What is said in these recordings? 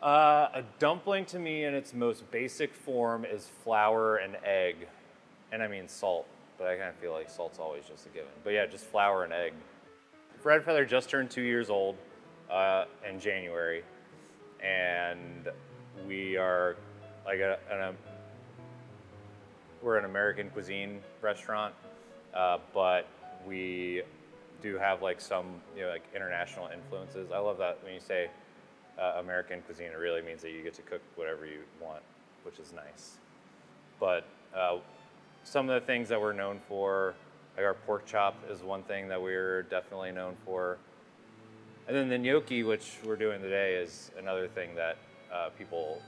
A dumpling to me in its most basic form is flour and egg. And I mean salt, but I kind of feel like salt's always just a given. But yeah, just flour and egg. Red Feather just turned 2 years old in January. And we are like we're an American cuisine restaurant, but we do have like some, like international influences. I love that when you say American cuisine, it really means that you get to cook whatever you want, which is nice. But some of the things that we're known for, like our pork chop is one thing that we're definitely known for. And then the gnocchi, which we're doing today, is another thing that people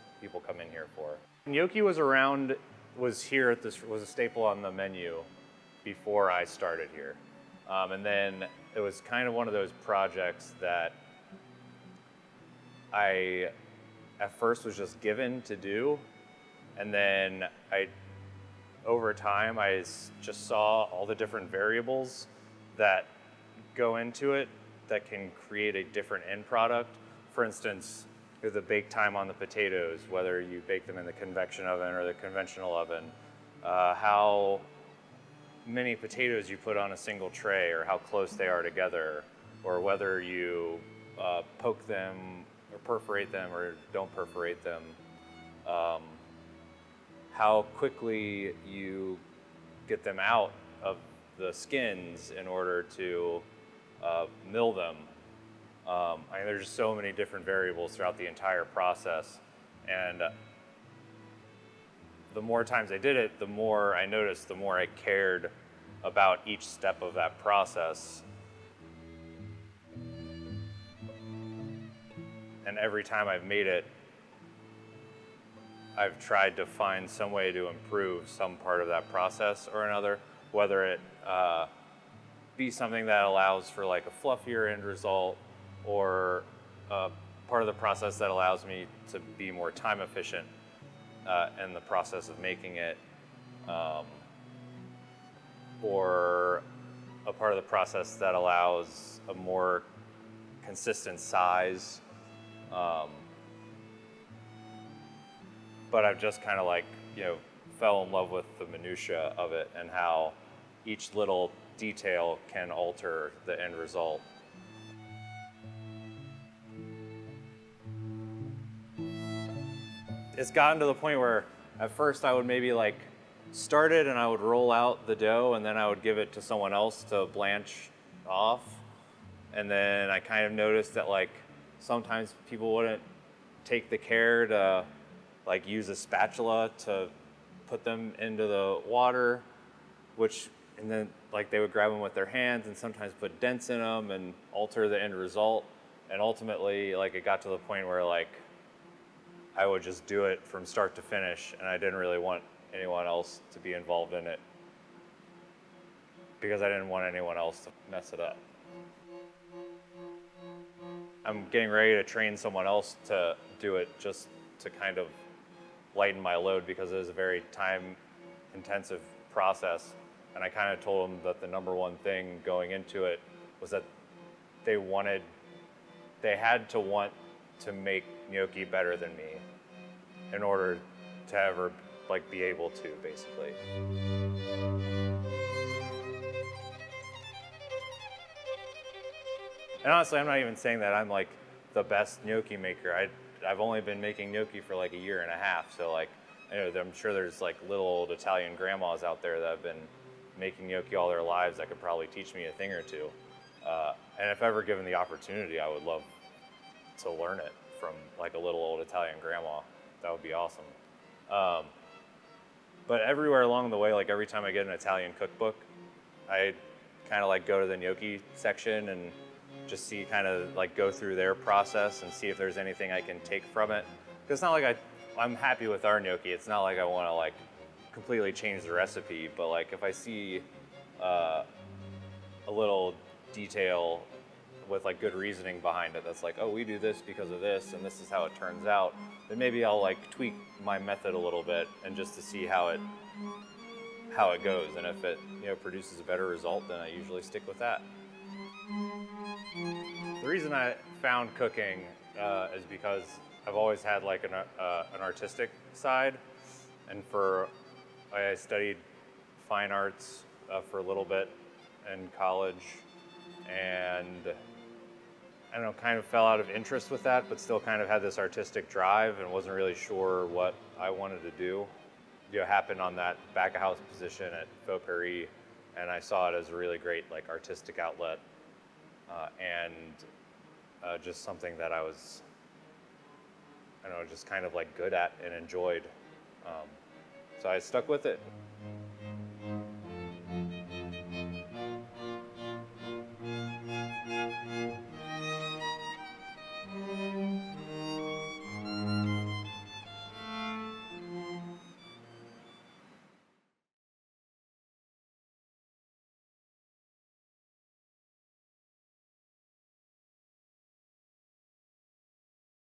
come in here for. Gnocchi was here at this, was a staple on the menu before I started here. And then it was kind of one of those projects that I, at first, was just given to do. And then over time, I just saw all the different variables that go into it that can create a different end product. For instance, the bake time on the potatoes, whether you bake them in the convection oven or the conventional oven, how many potatoes you put on a single tray or how close they are together, or whether you poke them or perforate them or don't perforate them, how quickly you get them out of the skins in order to mill them. There's just so many different variables throughout the entire process, and the more times I did it, the more I noticed, the more I cared about each step of that process. And every time I've made it, I've tried to find some way to improve some part of that process or another, whether it be something that allows for like a fluffier end result, or part of the process that allows me to be more time efficient in the process of making it, or a part of the process that allows a more consistent size. But I've just kind of like, fell in love with the minutia of it and how each little detail can alter the end result. It's gotten to the point where at first I would maybe like start it and I would roll out the dough and then I would give it to someone else to blanch off. And then I kind of noticed that like sometimes people wouldn't take the care to like use a spatula to put them into the water, and then like they would grab them with their hands and sometimes put dents in them and alter the end result. And ultimately, like it got to the point where like I would just do it from start to finish, and I didn't really want anyone else to be involved in it because I didn't want anyone else to mess it up. I'm getting ready to train someone else to do it just to kind of lighten my load because it is a very time-intensive process. And I kind of told them that the number one thing going into it was that they had to want to make gnocchi better than me in order to ever like be able to, basically. And honestly, I'm not even saying that I'm like the best gnocchi maker. I've only been making gnocchi for like a year and a half, so like I'm sure there's like little old Italian grandmas out there that have been making gnocchi all their lives that could probably teach me a thing or two. And if ever given the opportunity, I would love to learn it from like a little old Italian grandma. That would be awesome. But everywhere along the way, like every time I get an Italian cookbook, I kind of like go to the gnocchi section and just see, kind of like go through their process and see if there's anything I can take from it. Because it's not like I'm happy with our gnocchi. It's not like I want to like completely change the recipe, but like if I see a little detail with like good reasoning behind it that's like, oh, we do this because of this and this is how it turns out, then maybe I'll like tweak my method a little bit and just to see how it goes. And if it produces a better result, then I usually stick with that. The reason I found cooking is because I've always had like an artistic side, and I studied fine arts for a little bit in college, and I don't know, kind of fell out of interest with that, but still kind of had this artistic drive and wasn't really sure what I wanted to do. Happened on that back of house position at Faux Paris, and I saw it as a really great like artistic outlet, and just something that I was, I don't know, just kind of like good at and enjoyed. So I stuck with it.